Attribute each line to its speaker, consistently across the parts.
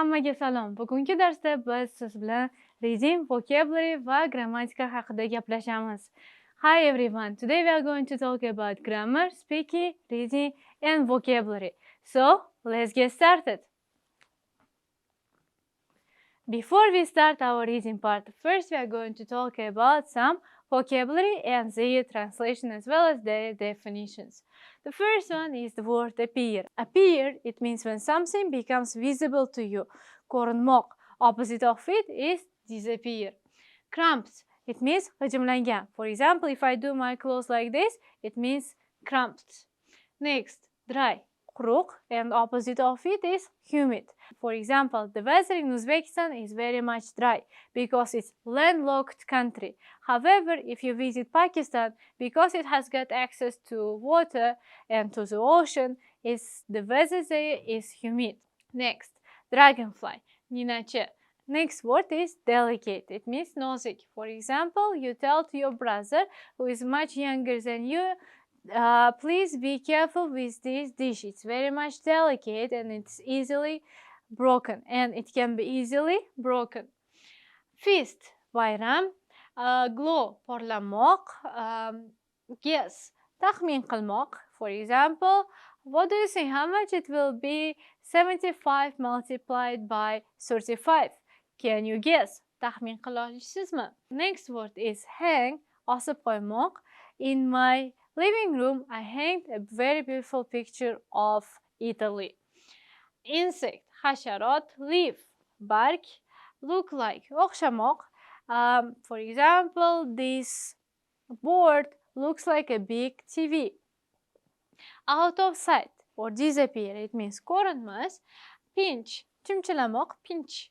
Speaker 1: Hammaga salom. Bugungi darsda biz siz bilan reading, vocabulary va grammatika haqida gaplashamiz. Hi everyone. Today we are going to talk about grammar, speaking, reading and vocabulary. So, let's get started. Before we start our reading part, first we are going to talk about some vocabulary and their translation as well as their definitions. The first one is the word appear. Appear, it means when something becomes visible to you. Ko'rinmoq. Opposite of it is disappear. Cramps, it means g'ijimlangan. For example, if I do my clothes like this, it means cramped. Next, dry. Quruq, and opposite of it is humid. For example, the weather in Uzbekistan is very much dry because it's landlocked country. However, if you visit Pakistan, because it has got access to water and to the ocean, the weather there is humid. Next, dragonfly, ninachi. Next word is delicate. It means nozik. For example, you tell to your brother who is much younger than you, please be careful with this dish. It's very much delicate and it's easily broken, and it can be easily broken. Feast, bayram. Glow, porlamoq. Guess, taxmin qilmoq. For example, what do you think? How much it will be 75 multiplied by 35? Can you guess? Taxmin qila olasizmi? Next word is hang, osib qo'ymoq. In my living room, I hanged a very beautiful picture of Italy. Insect, hasharot. Leaf, bark. Look like, o'xshamoq. For example, this board looks like a big TV. Out of sight or disappear, it means ko'rinmas. Pinch, chimchilamoq, pinch.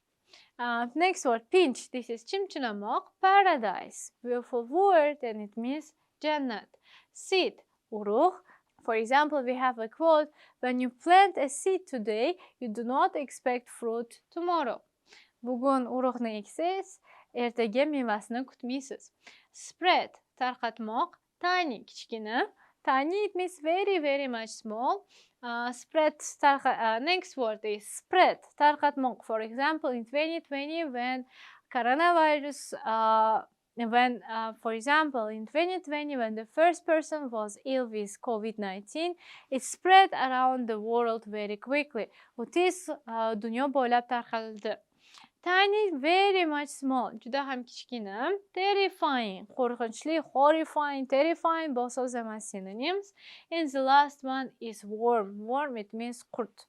Speaker 1: Next word, pinch. This is chimchilamoq. Paradise, beautiful word, and it means jannat. Seed, urug. For example, we have a quote: when you plant a seed today, you do not expect fruit tomorrow. Bugun urug'ni eksangiz, ertaga mevasini kutmaysiz. Spread, tarqatmoq. Tiny, kichkina. Tiny, it means very much small. Spread, next word is spread, tarqatmoq. For example, in 2020, when coronavirus, for example, in 2020, when the first person was ill with COVID-19, it spread around the world very quickly. U tez dunyo bo'ylab tarqaldi. Tiny, very much small, juda ham kichkina. Terrifying, qo'rqinchli, horrifying, terrifying, both of them are synonyms. And the last one is warm. Warm, it means qurt.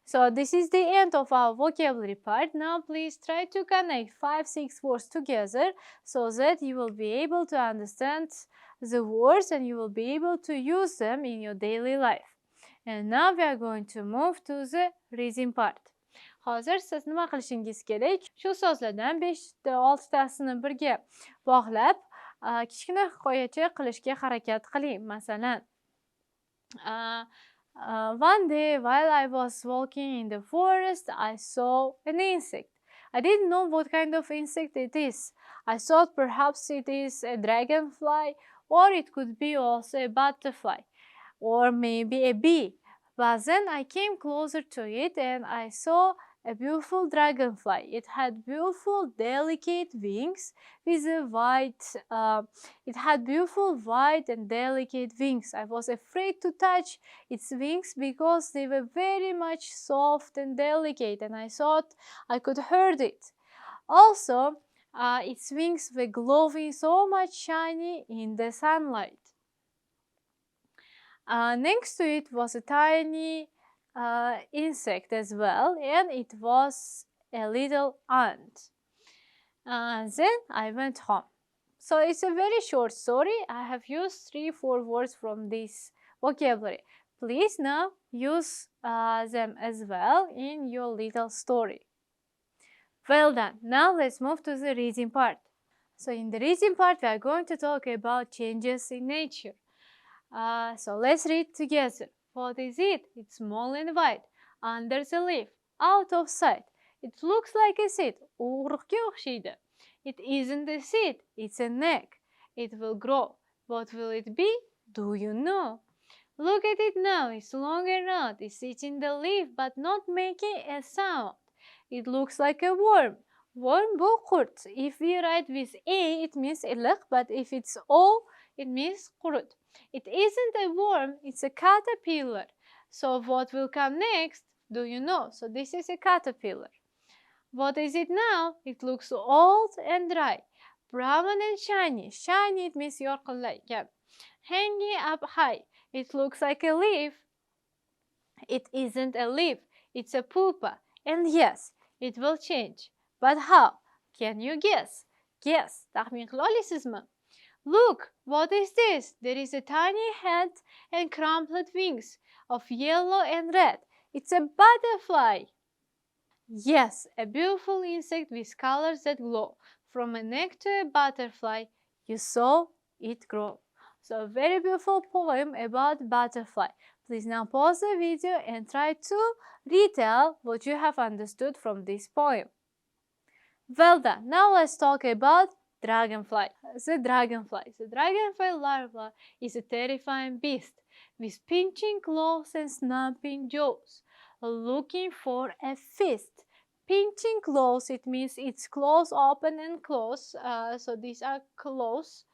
Speaker 1: So this is the end of our vocabulary part. Now please try to connect 5-6 words together so that you will be able to understand the words and you will be able to use them in your daily life. And now we are going to move to the reading part. Hozir siz nima qilishingiz kerak? Shu so'zlardan 5-6 tasini birga bog'lab, kichkina hikoyacha qilishga harakat qiling. Masalan, one day while I was walking in the forest, I saw an insect. I didn't know what kind of insect it is. I thought perhaps it is a dragonfly, or it could be also a butterfly, or maybe a bee. But then I came closer to it and I saw a beautiful dragonfly. It had beautiful, delicate wings with a beautiful white and delicate wings. I was afraid to touch its wings because they were very much soft and delicate, and I thought I could hurt it. Also, its wings were glowing so much shiny in the sunlight. Next to it was a tiny insect as well, and it was a little ant. Then I went home. So it's a very short story. I have used 3-4 words from this vocabulary. Please now use them as well in your little story. Well done. Now let's move to the reading part. So in the reading part, we are going to talk about changes in nature. So let's read together. What is it? It's small and white. Under the leaf. Out of sight. It looks like a seed. Urug'ga o'xshaydi. It isn't a seed. It's an egg. It will grow. What will it be? Do you know? Look at it now. It's long and round. It's eating the leaf but not making a sound. it looks like a worm. Worm bu kurt. If we write with A, it means ilik, but if it's O, it means kurt. It isn't a worm, it's a caterpillar. So what will come next? Do you know? So this is a caterpillar. What is it now? It looks old and dry, brown and shiny. Shiny, it means yorqinlay. Yeah. Hanging up high. It looks like a leaf. It isn't a leaf, it's a pupa. And yes, it will change. But how? Can you guess? Guess. Tahmin qila olasizmi? Look, what is this? There is a tiny head and crumpled wings of yellow and red. It's a butterfly. Yes, a beautiful insect with colors that glow. From a neck to a butterfly, you saw it grow. So a very beautiful poem about butterfly. Please now pause the video and try to retell what you have understood from this poem. Well done. Now let's talk about dragonfly. The dragonfly. The dragonfly larva is a terrifying beast with pinching claws and snapping jaws, looking for a feast. Pinching claws, it means its claws open and close. So these are claws.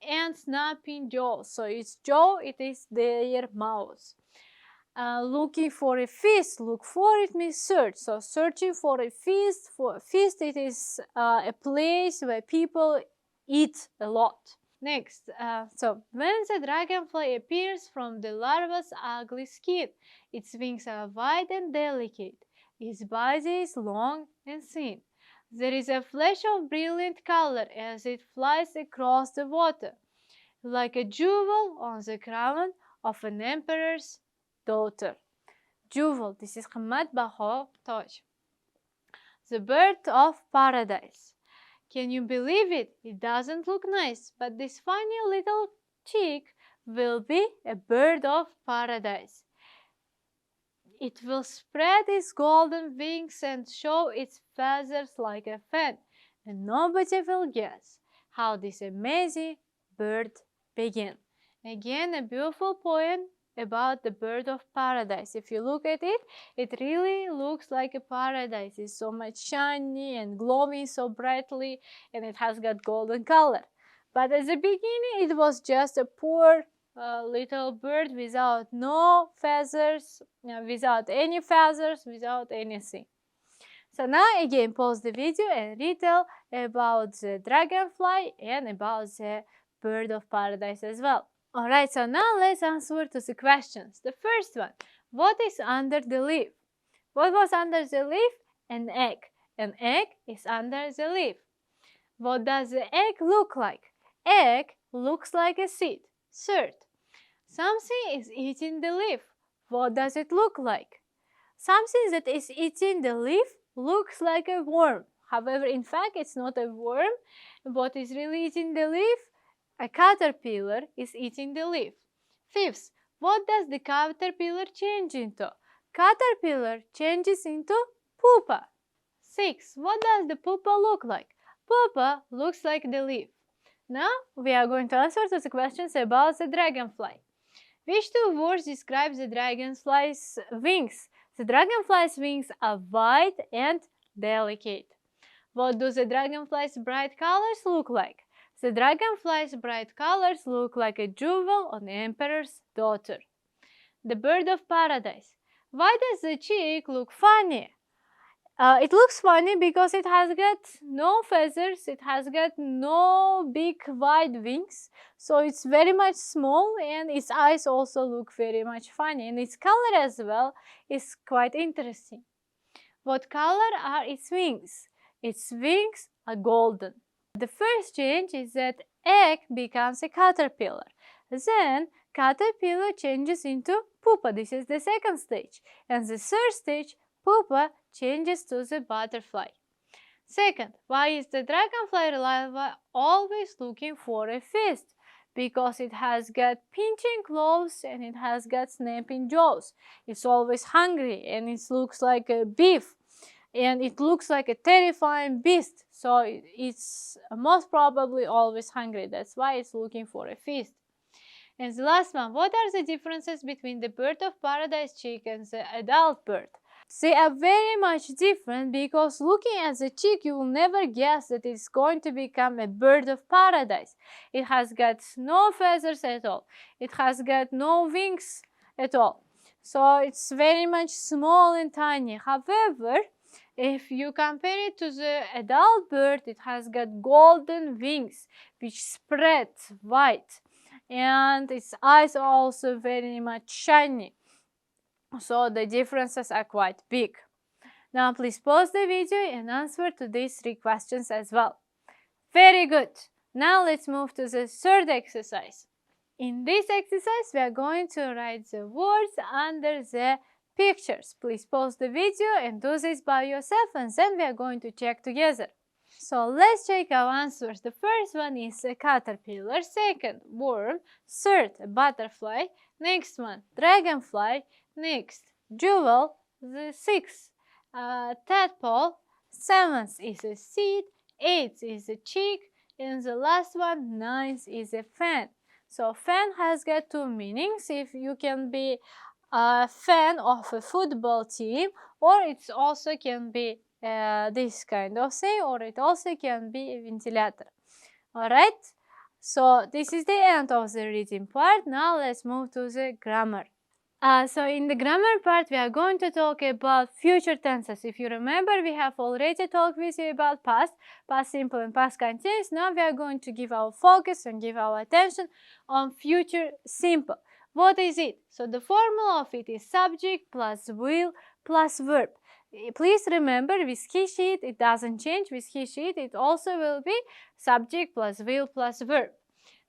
Speaker 1: And snapping jaws. So its jaw, it is their mouth. Looking for a feast. Look for, it means search. So searching for a feast. For a feast, it is a place where people eat a lot. Next, so when the dragonfly appears from the larva's ugly skin, its wings are wide and delicate. Its body is long and thin. There is a flash of brilliant color as it flies across the water, like a jewel on the crown of an emperor's daughter. Jewel, this is qimmat baho toj. The bird of paradise. Can you believe it? It doesn't look nice, but this funny little chick will be a bird of paradise. It will spread its golden wings and show its feathers like a fan, and nobody will guess how this amazing bird began. Again, a beautiful poem about the bird of paradise. If you look at it, it really looks like a paradise. It's so much shiny and glowing so brightly, and it has got golden color. But at the beginning, it was just a poor little bird without no feathers, without any feathers, without anything. So now again pause the video and retell about the dragonfly and about the bird of paradise as well. Alright, so now let's answer to the questions. The first one, what is under the leaf? What was under the leaf? An egg. An egg is under the leaf. What does the egg look like? Egg looks like a seed. Third, something is eating the leaf. What does it look like? Something that is eating the leaf looks like a worm. However, in fact, it's not a worm. What is really eating the leaf? A caterpillar is eating the leaf. Fifth, what does the caterpillar change into? Caterpillar changes into pupa. Sixth, what does the pupa look like? Pupa looks like the leaf. Now we are going to answer to the questions about the dragonfly. Which two words describe the dragonfly's wings? The dragonfly's wings are wide and delicate. What do the dragonfly's bright colors look like? The dragonfly's bright colors look like a jewel on the emperor's daughter. The bird of paradise. Why does the chick look funny? It looks funny because it has got no feathers, it has got no big wide wings, so it's very much small, and its eyes also look very much funny, and its color as well is quite interesting. What color are its wings? Its wings are golden. The first change is that egg becomes a caterpillar. Then caterpillar changes into pupa. This is the second stage. And the third stage, pupa changes to the butterfly. Second, why is the dragonfly larva always looking for a feast? Because it has got pinching claws and it has got snapping jaws. It's always hungry and it looks like a beef. And it looks like a terrifying beast, so it's most probably always hungry. That's why it's looking for a feast. And the last one, what are the differences between the bird of paradise chick and the adult bird? They are very much different because looking at the chick, you will never guess that it's going to become a bird of paradise. It has got no feathers at all. It has got no wings at all. So it's very much small and tiny. However, if you compare it to the adult bird, it has got golden wings which spread wide, and its eyes are also very much shiny. So the differences are quite big. Now please pause the video and answer to these 3 questions as well. Very good. Now let's move to the third exercise. In this exercise, we are going to write the words under the pictures. Please pause the video and do this by yourself, and then we are going to check together. So let's check our answers. The first one is a caterpillar, second worm, third a butterfly, next one dragonfly, next jewel, the sixth tadpole, seventh is a seed, eighth is a chick, and the last one, ninth, is a fan. So fan has got 2 meanings. If you can be a fan of a football team, or it also can be this kind of thing, or it also can be a ventilator. Alright, so this is the end of the reading part. Now let's move to the grammar. So in the grammar part, we are going to talk about future tenses. If you remember, we have already talked with you about past simple and past continuous. Now we are going to give our focus and give our attention on future simple. What is it? So the formula of it is subject plus will plus verb. Please remember, with he, she, it doesn't change. With he, she, it also will be subject plus will plus verb.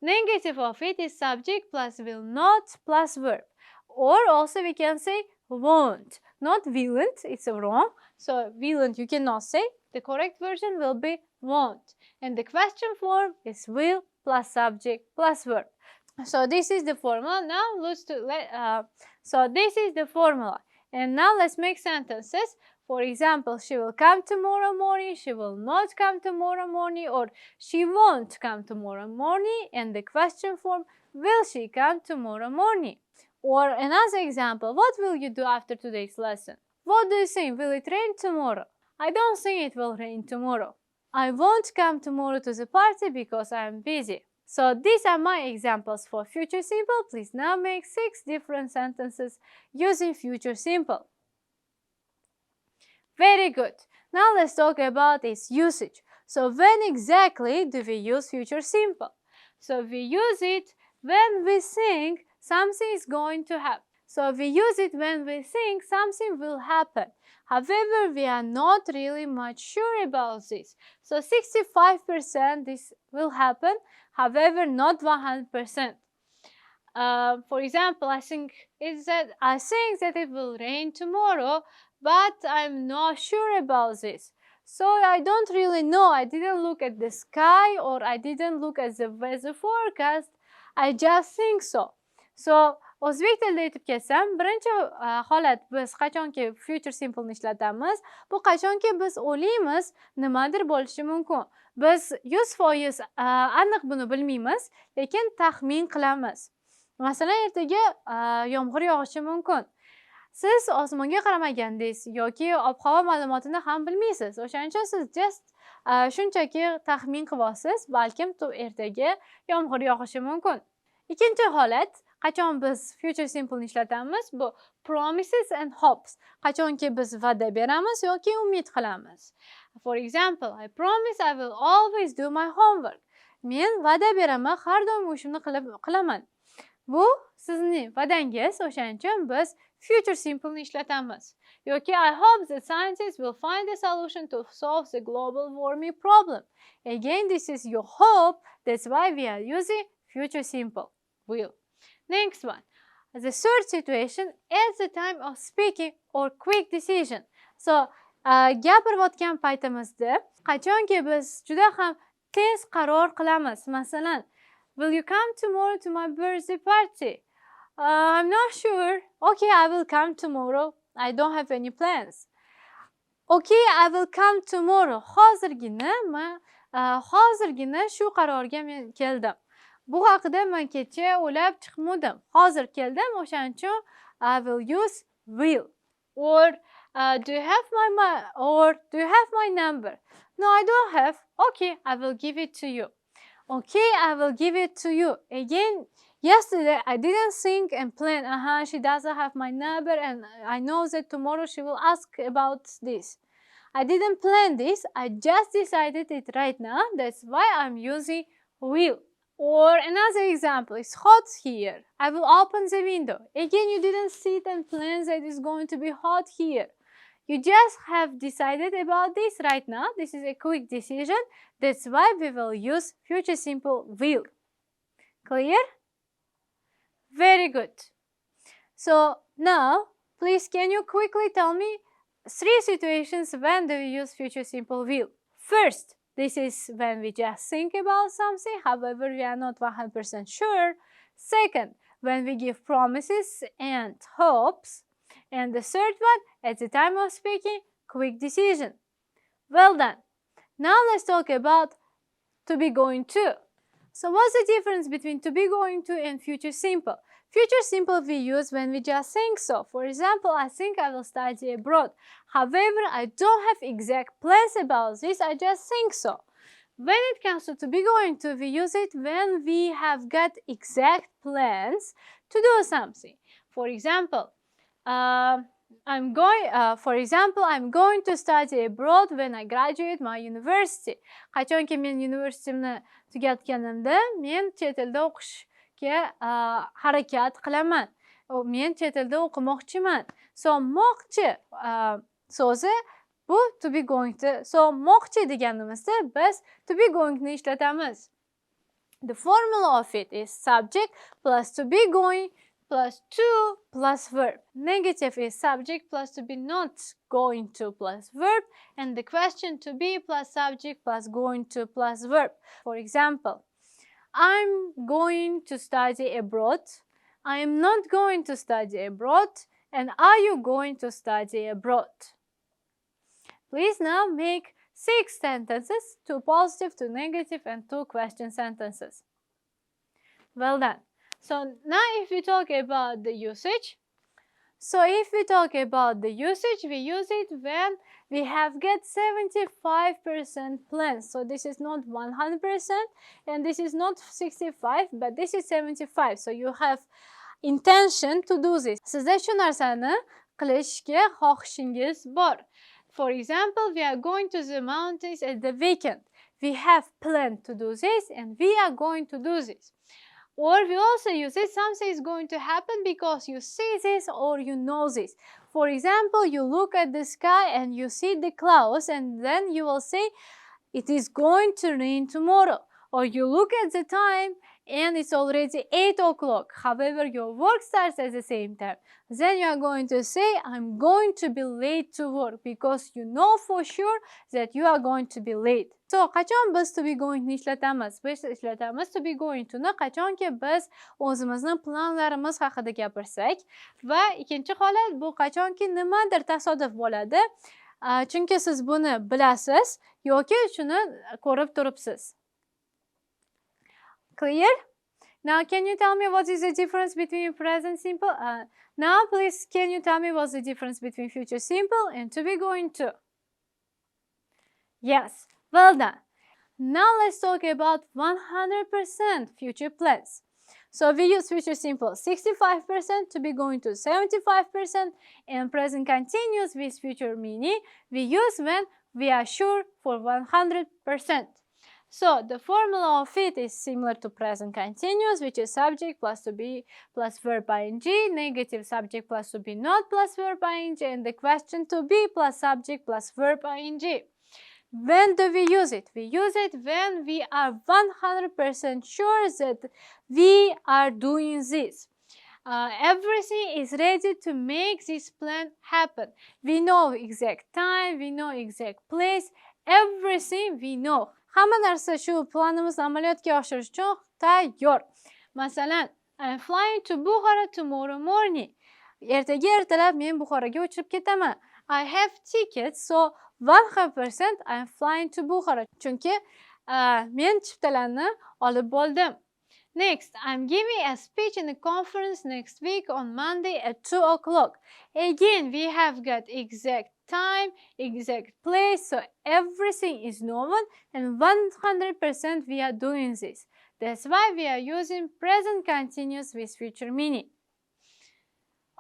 Speaker 1: Negative of it is subject plus will not plus verb. Or also we can say won't, not willn't, it's wrong. So willn't you cannot say. The correct version will be won't. And the question form is will plus subject plus verb. So this is the formula. Now so this is the formula. And now let's make sentences. For example, she will come tomorrow morning, she will not come tomorrow morning, or she won't come tomorrow morning. And the question form, will she come tomorrow morning? Or another example, what will you do after today's lesson? What do you think? Will it rain tomorrow? I don't think it will rain tomorrow. I won't come tomorrow to the party because I am busy. So these are my examples for future simple. Please now make 6 different sentences using future simple. Very good. Now let's talk about its usage. So when exactly do we use future simple? So we use it when we think something is going to happen. So we use it when we think something will happen. However, we are not really much sure about this. So 65% this will happen, however, not 100%. For example, I think that it will rain tomorrow, but I'm not sure about this. So I don't really know. I didn't look at the sky, or I didn't look at the weather forecast. I just think so. So o'zbek tilida aytib ketsam, birinchi holat biz qachonki future simple ni ishlatamiz, bu qachonki biz o'ylaymiz nimadir bo'lishi mumkin. Biz 100% aniq buni bilmaymiz, lekin taxmin qilamiz. Masalan, ertaga yomg'ir yog'ishi mumkin. Siz osmonga qaramagandingiz yoki ob-havo ma'lumotini ham bilmaysiz. O'shaning uchun siz just shunchaki taxmin qilyapsiz, balkim ertaga yomg'ir yog'ishi mumkin. Ikkinchi holat, qachon biz future simple ni ishlatamiz, bu promises and hopes. Qachonki biz va'da beramiz yoki umid qilamiz. For example, I promise I will always do my homework. Men va'da beraman, har doim ishimni qilaman. Bu sizning va'dangiz, o'shaning uchun biz future simple ni ishlatamiz. Yoki I hope that scientists will find a solution to solve the global warming problem. Again, this is your hope, that's why we are using future simple. Will. Next one. The third situation, at the time of speaking or quick decision. So, gapirayotgan paytimizda qachonki biz juda ham tez qaror qilamiz. Masalan, will you come tomorrow to my birthday party? I'm not sure. Okay, I will come tomorrow. I don't have any plans. Okay, I will come tomorrow. Hozirgina shu qarorga men keldim. Bu haqida men kecha o'ylab chiqmadim. Hozir keldim, o'shaning uchun I will use will. Or Do you have or do you have my number? No, I don't have. Okay, I will give it to you. Okay, I will give it to you. Again, yesterday I didn't think and plan, she doesn't have my number and I know that tomorrow she will ask about this. I didn't plan this, I just decided it right now. That's why I'm using will. Or another example, it's hot here. I will open the window. Again, you didn't sit and plan that it's going to be hot here. You just have decided about this right now. This is a quick decision. That's why we will use future simple will. Clear? Very good. So now, please can you quickly tell me 3 situations when do we use future simple will? First, this is when we just think about something, however we are not 100% sure. Second, when we give promises and hopes. And the third one, at the time of speaking, quick decision. Well done. Now let's talk about to be going to. So what's the difference between to be going to and future simple? Future simple we use when we just think so. For example, I think I will study abroad. However, I don't have exact plans about this, I just think so. When it comes to be going to, we use it when we have got exact plans to do something. For example, I'm going to study abroad when I graduate my university. Qachonki men universitetimni tugatganimda, men chet elda o'qishga harakat qilaman. Men chet elda o'qimoqchiman. So moqchi so'zi bu to be going to. So moqchi deganimizda biz to be going ni ishlatamiz. The formula of it is subject plus to be going plus to plus verb. Negative is subject plus to be not going to plus verb, and the question to be plus subject plus going to plus verb. For example, I'm going to study abroad. I am not going to study abroad. And are you going to study abroad? Please now make 6 sentences, 2 positive, 2 negative, and 2 question sentences. Well done. So now if we talk about the usage, we use it when we have got 75% plans. So this is not 100% and this is not 65, but this is 75. So you have intention to do this. Sizda shu narsani qilishga xohishingiz bor. For example, we are going to the mountains at the weekend. We have planned to do this and we are going to do this. Or we also use it, something is going to happen because you see this or you know this. For example, you look at the sky and you see the clouds and then you will say, it is going to rain tomorrow. Or you look at the time and it's already 8 o'clock. However, your work starts at the same time. Then you are going to say, I'm going to be late to work because you know for sure that you are going to be late. So, qachon biz to be going ni ishlatamiz? Biz ishlatamiz to be going to ni qachonki biz o'zimizning planlarimiz haqida gapirsak va ikkinchi holat bu qachonki nimadir tasodif bo'ladi. Chunki siz buni bilasiz yoki shuni ko'rib turibsiz. Clear? Now, can you tell me what is the difference between present simple? Now, please, can you tell me what's the difference between future simple and to be going to? Yes, well done. Now, let's talk about 100% future plans. So, we use future simple 65%, to be going to 75%, and present continuous with future meaning we use when we are sure for 100%. So, the formula of it is similar to present continuous, which is subject plus to be plus verb ing, negative subject plus to be not plus verb ing, and the question to be plus subject plus verb ing. When do we use it? We use it when we are 100% sure that we are doing this. Everything is ready to make this plan happen. We know exact time, we know exact place, everything we know. Hamma narsa shu planimizni amaliyotga oshirish uchun tayyor. Masalan, I'm flying to Bukhara tomorrow morning. Ertaga ertalab men Buxoroga uchib ketaman. I have tickets, so 100% I'm flying to Bukhara. Chunki men chiptalarni olib bo'ldim. Next, I'm giving a speech in a conference next week on Monday at 2 o'clock. Again, we have got exact time, exact place, so everything is known and 100% we are doing this. That's why we are using present continuous with future meaning.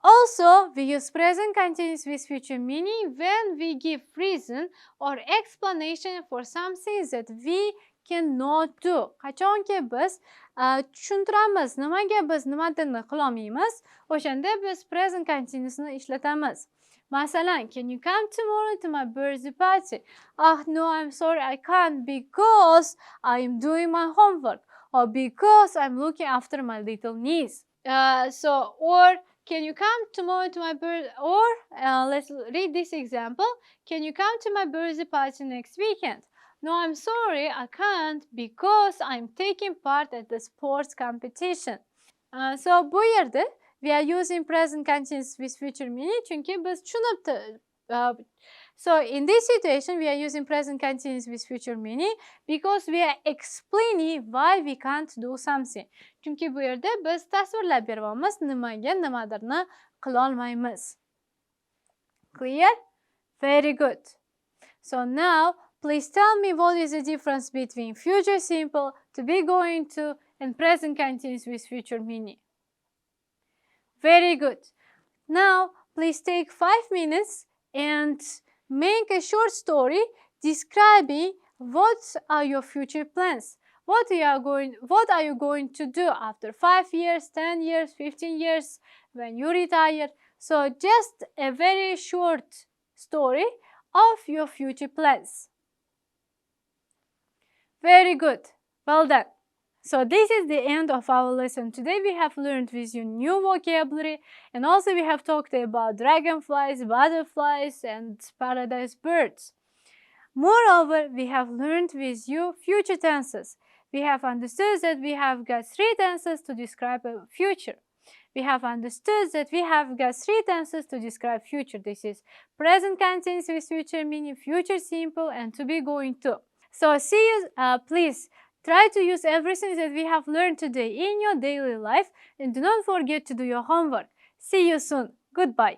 Speaker 1: Also, we use present continuous with future meaning when we give reason or explanation for something that we cannot do. Qachonki biz tushuntiramiz, nimaga biz nimadirni qila olmaymiz, o'shanda biz present continuousni ishlatamiz. Masalan, can you come tomorrow to my birthday party? No, I'm sorry, I can't because I'm doing my homework or because I'm looking after my little niece. Or can you come tomorrow to my birthday? Or let's read this example. Can you come to my birthday party next weekend? No, I'm sorry, I can't because I'm taking part at the sports competition. So bu yerda we are using present continuous with future meaning chunki biz tushunib so in this situation we are using present continuous with future meaning because we are explaining why we can't do something. Chunki bu yerda biz tasvirlab beryapmiz nimaga nimadirni qila olmaymiz. Clear? Very good. So now please tell me what is the difference between future simple, to be going to, and present continuous with future meaning. Very good. Now please take 5 minutes and make a short story describing what are your future plans. What are you going to do after 5 years, 10 years, 15 years when you retire? So just a very short story of your future plans. Very good. Well done. So this is the end of our lesson. Today we have learned with you new vocabulary, and also we have talked about dragonflies, butterflies and paradise birds. Moreover, we have learned with you future tenses. We have understood that we have got 3 tenses to describe a future. We have understood that we have got 3 tenses to describe future. This is present continuous with future meaning, future simple, and to be going to. So see you, please try to use everything that we have learned today in your daily life, and do not forget to do your homework. See you soon. Goodbye.